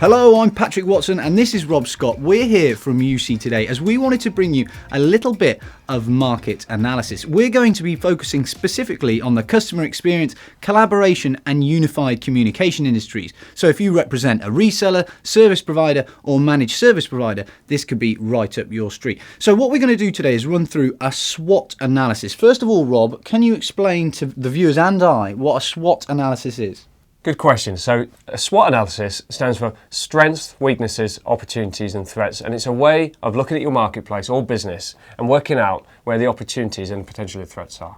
Hello, I'm Patrick Watson and this is Rob Scott. We're here from UC today as we wanted to bring you a little bit of market analysis. We're going to be focusing specifically on the customer experience, collaboration and unified communication industries. So if you represent a reseller, service provider or managed service provider, this could be right up your street. So what we're going to do today is run through a SWOT analysis. First of all, Rob, can you explain to the viewers and I what a SWOT analysis is? Good question. So a SWOT analysis stands for strengths, weaknesses, opportunities and threats, and it's a way of looking at your marketplace or business and working out where the opportunities and potentially threats are.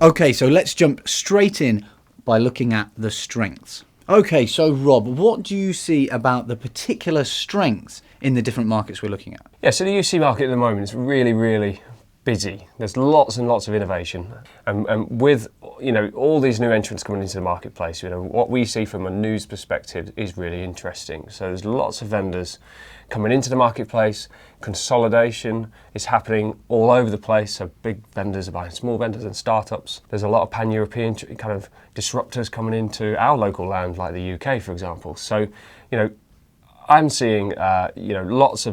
Okay, so let's jump straight in by looking at the strengths. Okay, so Rob, what do you see about the particular strengths in the different markets we're looking at? Yeah, so the UC market at the moment is really busy. There's lots and lots of innovation, and with all these new entrants coming into the marketplace, what we see from a news perspective is really interesting. So there's lots of vendors coming into the marketplace. Consolidation is happening all over the place. So big vendors are buying small vendors and startups. There's a lot of pan-European kind of disruptors coming into our local land, like the UK, for example. So I'm seeing lots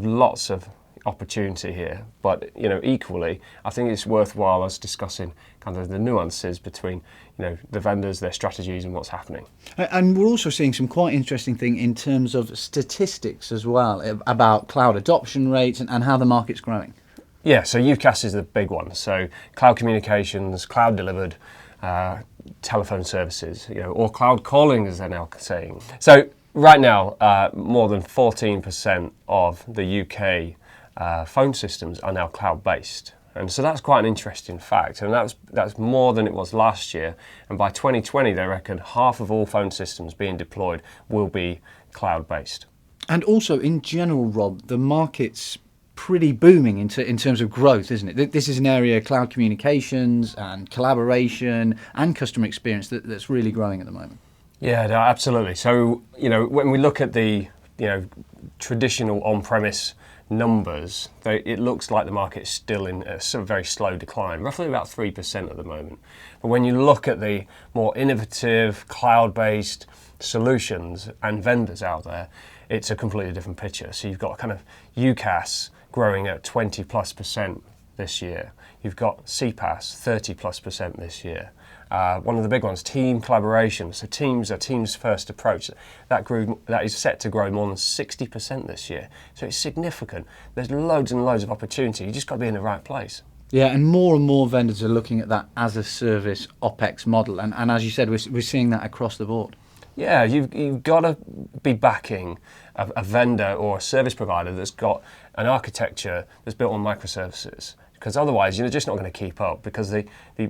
of opportunity here, but equally I think it's worthwhile us discussing kind of the nuances between the vendors, their strategies and what's happening. And we're also seeing some quite interesting thing in terms of statistics as well about cloud adoption rates and how the market's growing. Yeah, so UCaaS is the big one. So cloud communications, cloud delivered telephone services, or cloud calling as they're now saying. So right now more than 14% of the UK phone systems are now cloud-based, and so that's quite an interesting fact, and that's more than it was last year. And by 2020, they reckon half of all phone systems being deployed will be cloud-based. And also, in general, Rob, the market's pretty booming in terms of growth, isn't it? This is an area, cloud communications and collaboration and customer experience, that's really growing at the moment. Yeah, no, absolutely. So when we look at the traditional on-premise numbers, it looks like the market is still in a sort of very slow decline, roughly about 3% at the moment. But when you look at the more innovative cloud-based solutions and vendors out there, it's a completely different picture. So you've got kind of UCaaS growing at 20+% this year. You've got CPaaS 30+% this year. One of the big ones, team collaboration. So Teams first approach. That is set to grow more than 60% this year. So it's significant. There's loads and loads of opportunity. You just got to be in the right place. Yeah, and more vendors are looking at that as a service OpEx model. And as you said, we're seeing that across the board. Yeah, you've got to be backing a vendor or a service provider that's got an architecture that's built on microservices. Because otherwise you're just not going to keep up, because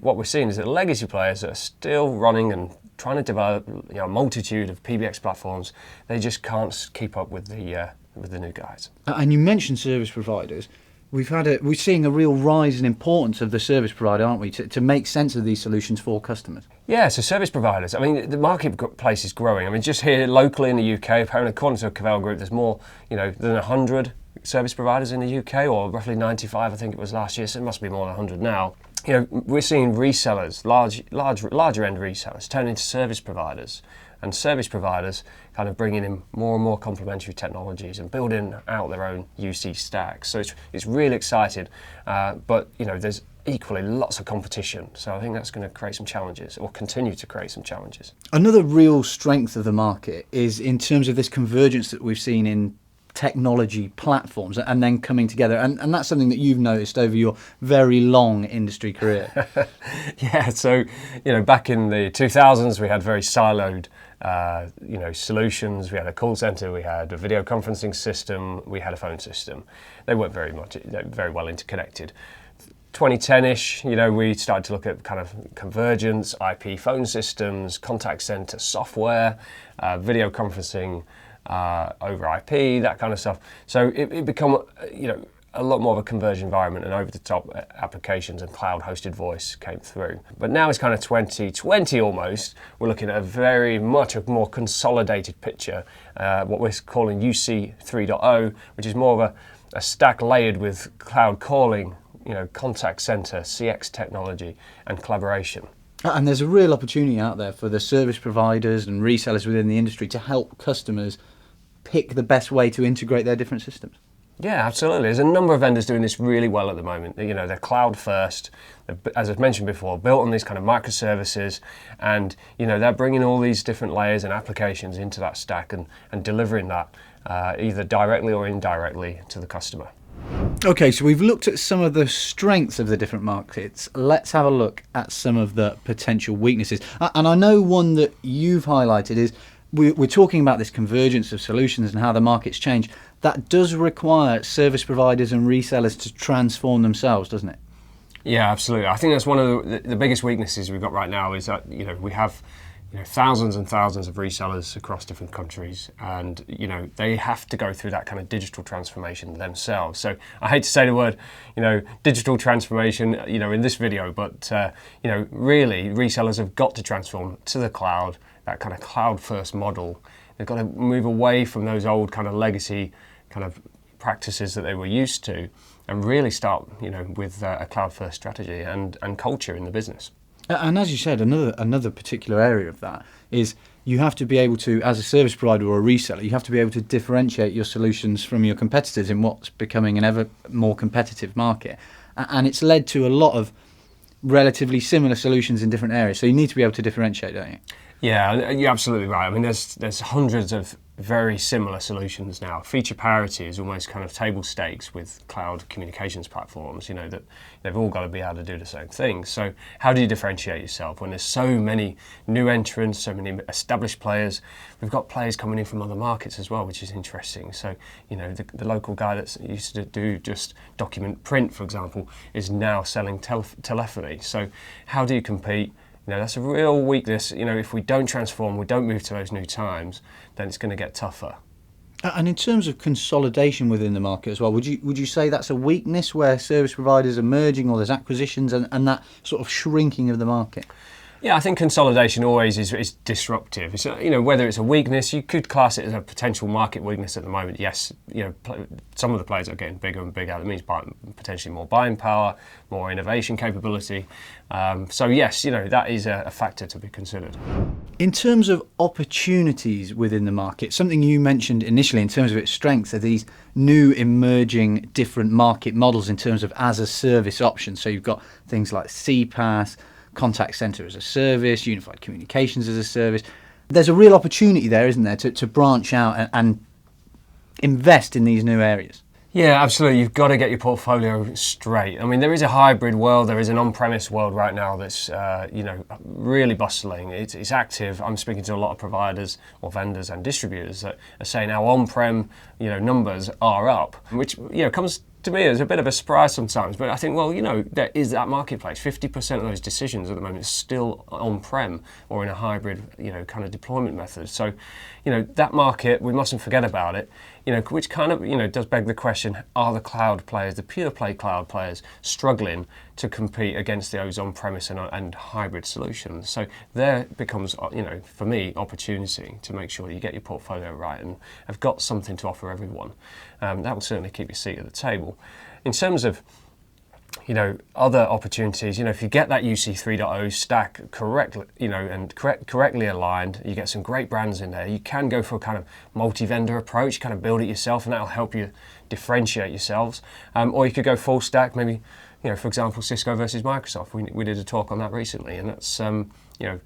what we're seeing is that legacy players that are still running and trying to develop a multitude of PBX platforms, they just can't keep up with the new guys. And you mentioned service providers. We're seeing a real rise in importance of the service provider, aren't we, to make sense of these solutions for customers? Yeah, so service providers, I mean, the marketplace is growing. I mean, just here locally in the UK, apparently according to Cavell Group, there's more than 100 service providers in the UK, or roughly 95, I think it was last year, so it must be more than 100 now. We're seeing resellers, larger end resellers, turn into service providers, and service providers kind of bringing in more and more complementary technologies and building out their own UC stacks. So it's really exciting, but there's equally lots of competition. So I think that's going to create some challenges, or continue to create some challenges. Another real strength of the market is in terms of this convergence that we've seen in technology platforms and then coming together, and that's something that you've noticed over your very long industry career. Yeah, so back in the 2000s we had very siloed solutions. We had a call center, we had a video conferencing system, we had a phone system. They weren't very well interconnected. 2010-ish, we started to look at kind of convergence, IP phone systems, contact center software, video conferencing over IP, that kind of stuff. So it become a lot more of a converged environment, and over-the-top applications and cloud-hosted voice came through. But now it's kind of 2020 almost. We're looking at a very much a more consolidated picture, what we're calling UC 3.0, which is more of a stack layered with cloud calling, contact center, CX technology, and collaboration. And there's a real opportunity out there for the service providers and resellers within the industry to help customers pick the best way to integrate their different systems? Yeah, absolutely. There's a number of vendors doing this really well at the moment. You know, they're cloud first, as I've mentioned before, built on these kind of microservices, and you know, they're bringing all these different layers and applications into that stack and delivering that either directly or indirectly to the customer. Okay, so we've looked at some of the strengths of the different markets. Let's have a look at some of the potential weaknesses. And I know one that you've highlighted is we're talking about this convergence of solutions and how the markets change. That does require service providers and resellers to transform themselves, doesn't it? Yeah, absolutely. I think that's one of the biggest weaknesses we've got right now is that, you know, we have thousands and thousands of resellers across different countries, and you know, they have to go through that kind of digital transformation themselves. So I hate to say the word, you know, digital transformation, you know, in this video, but you know, really resellers have got to transform to the cloud, that kind of cloud first model. They've got to move away from those old kind of legacy kind of practices that they were used to, and really start, you know, with a cloud first strategy and culture in the business. And as you said, another particular area of that is you have to be able to, as a service provider or a reseller, you have to be able to differentiate your solutions from your competitors in what's becoming an ever more competitive market. And it's led to a lot of relatively similar solutions in different areas. So you need to be able to differentiate, don't you? Yeah, you're absolutely right. I mean, there's hundreds of very similar solutions now. Feature parity is almost kind of table stakes with cloud communications platforms, you know, that they've all got to be able to do the same thing. So how do you differentiate yourself when there's so many new entrants, so many established players? We've got players coming in from other markets as well, which is interesting. So, you know, the local guy that used to do just document print, for example, is now selling telephony. So how do you compete? You know, that's a real weakness. You know, if we don't transform, we don't move to those new times, then it's going to get tougher. And in terms of consolidation within the market as well, would you say that's a weakness where service providers are merging, or there's acquisitions and that sort of shrinking of the market? Yeah, I think consolidation always is disruptive. It's, you know, whether it's a weakness, you could class it as a potential market weakness at the moment. Yes, you know, some of the players are getting bigger and bigger. That means potentially more buying power, more innovation capability. So yes, you know, that is a factor to be considered. In terms of opportunities within the market, something you mentioned initially in terms of its strengths are these new emerging different market models in terms of as a service options. So you've got things like CPaaS, contact center as a service, unified communications as a service. There's a real opportunity there, isn't there, to branch out and invest in these new areas? Yeah, absolutely. You've got to get your portfolio straight. I mean, there is a hybrid world. There is an on-premise world right now that's, you know, really bustling. It's active. I'm speaking to a lot of providers or vendors and distributors that are saying our on-prem, you know, numbers are up, which, you know, comes to me as a bit of a surprise sometimes. But I think, well, you know, there is that marketplace. 50% of those decisions at the moment is still on-prem or in a hybrid, you know, kind of deployment method. So, you know, that market, we mustn't forget about it. You know, which kind of, you know, does beg the question, are the cloud players, the pure play cloud players, struggling to compete against those on-premise and hybrid solutions? So there becomes, you know, for me, opportunity to make sure that you get your portfolio right and have got something to offer everyone. That will certainly keep your seat at the table. In terms of, you know, other opportunities, you know, if you get that UC 3.0 stack correctly, you know, and correctly aligned, you get some great brands in there. You can go for a kind of multi-vendor approach, kind of build it yourself, and that'll help you differentiate yourselves. Or you could go full stack, maybe, you know, for example, Cisco versus Microsoft. We did a talk on that recently, and that's, you know,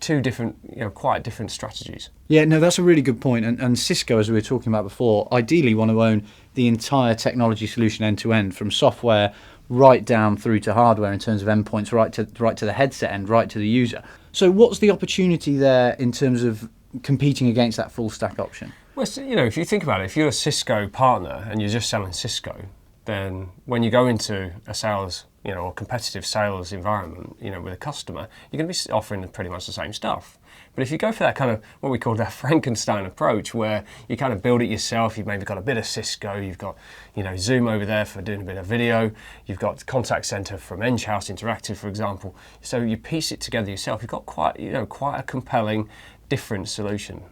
two different, you know, quite different strategies. Yeah, no, that's a really good point. And Cisco, as we were talking about before, ideally want to own the entire technology solution end to end, from software right down through to hardware in terms of endpoints, right to the headset end, right to the user. So what's the opportunity there in terms of competing against that full stack option? Well, you know, if you think about it, if you're a Cisco partner and you're just selling Cisco, then when you go into a sales, you know, or competitive sales environment, you know, with a customer, you're going to be offering pretty much the same stuff. But if you go for that kind of what we call that Frankenstein approach, where you kind of build it yourself, you've maybe got a bit of Cisco, you've got, you know, Zoom over there for doing a bit of video, you've got contact center from Enghouse Interactive, for example. So you piece it together yourself. You've got quite a compelling, different solution.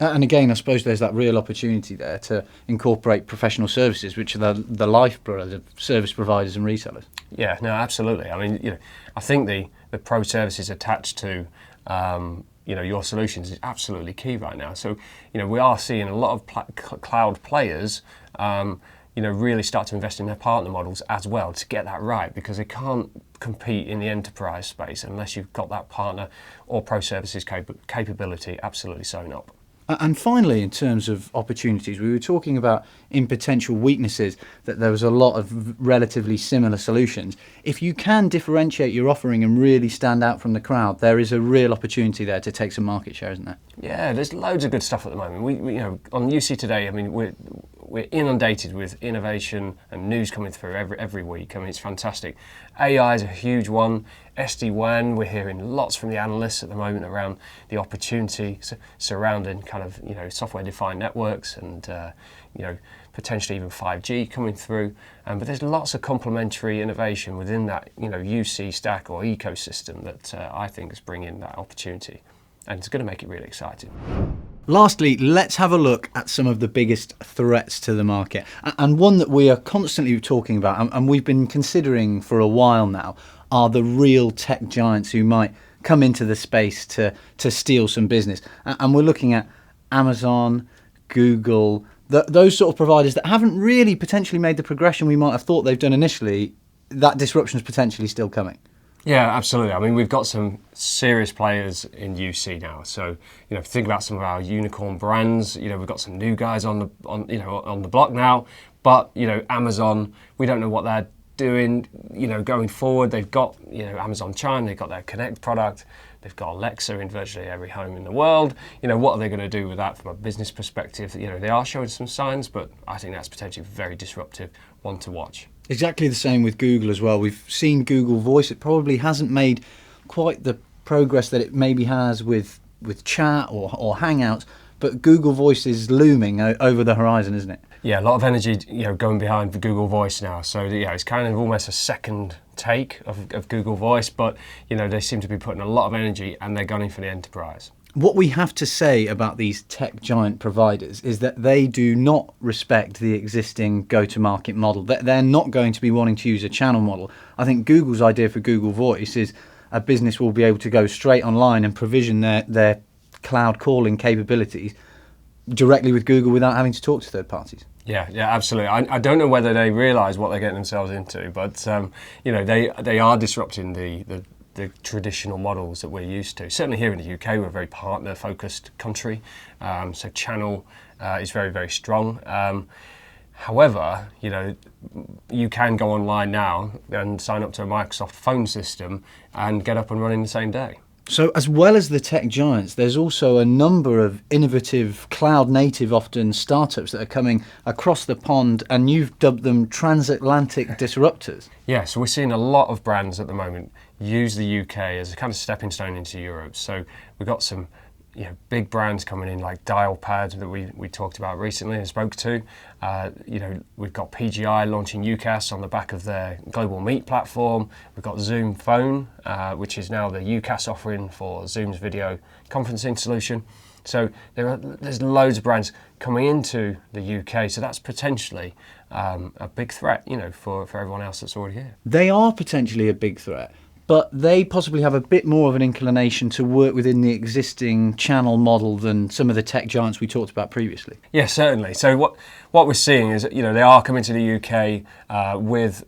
And again, I suppose there's that real opportunity there to incorporate professional services, which are the lifeblood of service providers and resellers. Yeah, no, absolutely. I mean, you know, I think the pro services attached to your solutions is absolutely key right now. So, we are seeing a lot of cloud players, really start to invest in their partner models as well to get that right, because they can't compete in the enterprise space unless you've got that partner or pro services capability absolutely sewn up. And finally, in terms of opportunities, we were talking about in potential weaknesses that there was a lot of relatively similar solutions. If you can differentiate your offering and really stand out from the crowd, there is a real opportunity there to take some market share, isn't there? Yeah, there's loads of good stuff at the moment. We on UC Today, we're inundated with innovation and news coming through every week. It's fantastic. AI is a huge one. SD-WAN, we're hearing lots from the analysts at the moment around the opportunity surrounding kind of software-defined networks and potentially even 5G coming through. But there's lots of complementary innovation within that UC stack or ecosystem that I think is bringing that opportunity, and it's going to make it really exciting. Lastly, let's have a look at some of the biggest threats to the market. And one that we are constantly talking about, and we've been considering for a while now, are the real tech giants who might come into the space to steal some business. And we're looking at Amazon, Google, those sort of providers that haven't really potentially made the progression we might have thought they've done initially. That disruption is potentially still coming. Yeah, absolutely. We've got some serious players in UC now. So, if you think about some of our unicorn brands, we've got some new guys on the block now. But Amazon, we don't know what they're doing. Going forward, they've got Amazon Chime, they've got their Connect product, they've got Alexa in virtually every home in the world. What are they going to do with that from a business perspective? They are showing some signs, but I think that's potentially a very disruptive one to watch. Exactly the same with Google as well. We've seen Google Voice. It probably hasn't made quite the progress that it maybe has with chat or Hangouts, but Google Voice is looming over the horizon, isn't it? Yeah, a lot of energy going behind Google Voice now. So it's kind of almost a second take of Google Voice, but they seem to be putting a lot of energy and they're gunning for the enterprise. What we have to say about these tech giant providers is that they do not respect the existing go-to-market model. They're not going to be wanting to use a channel model. I think Google's idea for Google Voice is a business will be able to go straight online and provision their cloud calling capabilities directly with Google without having to talk to third parties. Yeah, absolutely. I don't know whether they realise what they're getting themselves into, but they are disrupting the traditional models that we're used to. Certainly here in the UK, we're a very partner-focused country, so channel is very, very strong. However, you can go online now and sign up to a Microsoft phone system and get up and running the same day. So as well as the tech giants, there's also a number of innovative, cloud-native, often startups that are coming across the pond, and you've dubbed them transatlantic disruptors. Yeah, so we're seeing a lot of brands at the moment use the UK as a kind of stepping stone into Europe. So we've got some big brands coming in like Dialpad that we talked about recently and spoke to. We've got PGI launching UCaaS on the back of their Global Meet platform. We've got Zoom Phone, which is now the UCaaS offering for Zoom's video conferencing solution. So there's loads of brands coming into the UK. So that's potentially a big threat, for everyone else that's already here. They are potentially a big threat, but they possibly have a bit more of an inclination to work within the existing channel model than some of the tech giants we talked about previously. Yeah, certainly. So what we're seeing is, they are coming to the UK with,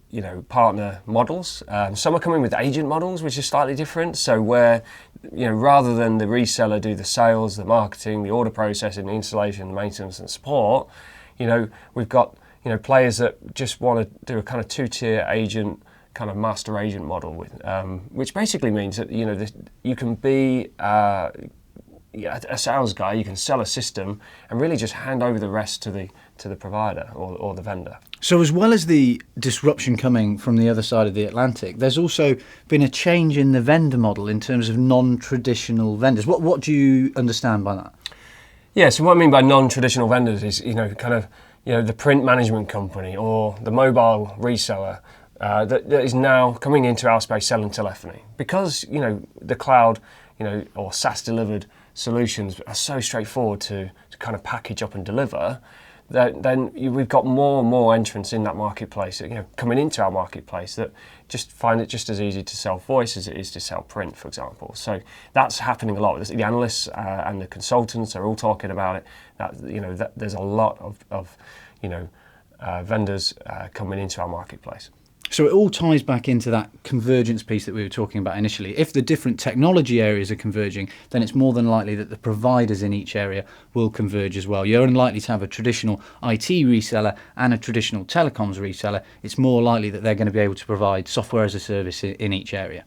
partner models. Some are coming with agent models, which is slightly different. So where, rather than the reseller do the sales, the marketing, the order processing, the installation, the maintenance and support, we've got, players that just want to do a kind of two-tier agent, kind of master agent model, with, which basically means that you can be a sales guy, you can sell a system, and really just hand over the rest to the provider or the vendor. So as well as the disruption coming from the other side of the Atlantic, there's also been a change in the vendor model in terms of non-traditional vendors. What do you understand by that? Yeah, so what I mean by non-traditional vendors is the print management company or the mobile reseller. That is now coming into our space selling telephony. Because, the cloud, or SaaS delivered solutions are so straightforward to kind of package up and deliver, then we've got more and more entrants in that marketplace, coming into our marketplace that just find it just as easy to sell voice as it is to sell print, for example. So that's happening a lot. The analysts and the consultants are all talking about it. That there's a lot of vendors coming into our marketplace. So it all ties back into that convergence piece that we were talking about initially. If the different technology areas are converging, then it's more than likely that the providers in each area will converge as well. You're unlikely to have a traditional IT reseller and a traditional telecoms reseller. It's more likely that they're going to be able to provide software as a service in each area.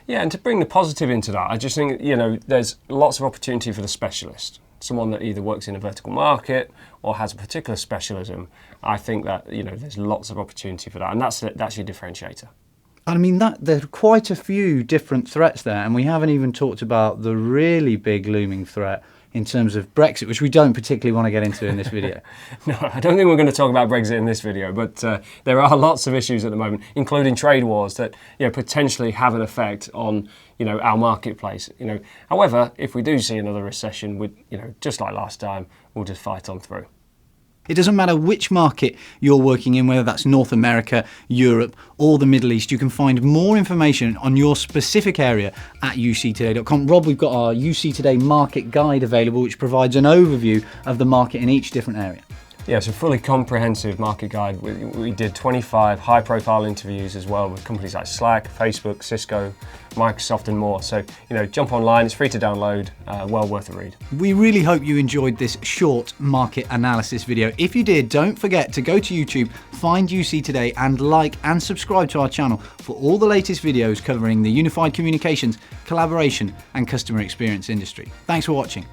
Yeah, and to bring the positive into that, I just think, there's lots of opportunity for the specialist. Someone that either works in a vertical market or has a particular specialism. I think that there's lots of opportunity for that, and that's your differentiator. I mean, there are quite a few different threats there, and we haven't even talked about the really big looming threat in terms of Brexit, which we don't particularly want to get into in this video. No, I don't think we're going to talk about Brexit in this video, but there are lots of issues at the moment, including trade wars that potentially have an effect on our marketplace. However, if we do see another recession, just like last time, we'll just fight on through. It doesn't matter which market you're working in, whether that's North America, Europe, or the Middle East. You can find more information on your specific area at uctoday.com. Rob, we've got our UC Today Market Guide available, which provides an overview of the market in each different area. Yeah, it's a fully comprehensive market guide. We did 25 high-profile interviews as well with companies like Slack, Facebook, Cisco, Microsoft, and more. So, jump online. It's free to download. Well worth a read. We really hope you enjoyed this short market analysis video. If you did, don't forget to go to YouTube, find UC Today, and like and subscribe to our channel for all the latest videos covering the unified communications, collaboration, and customer experience industry. Thanks for watching.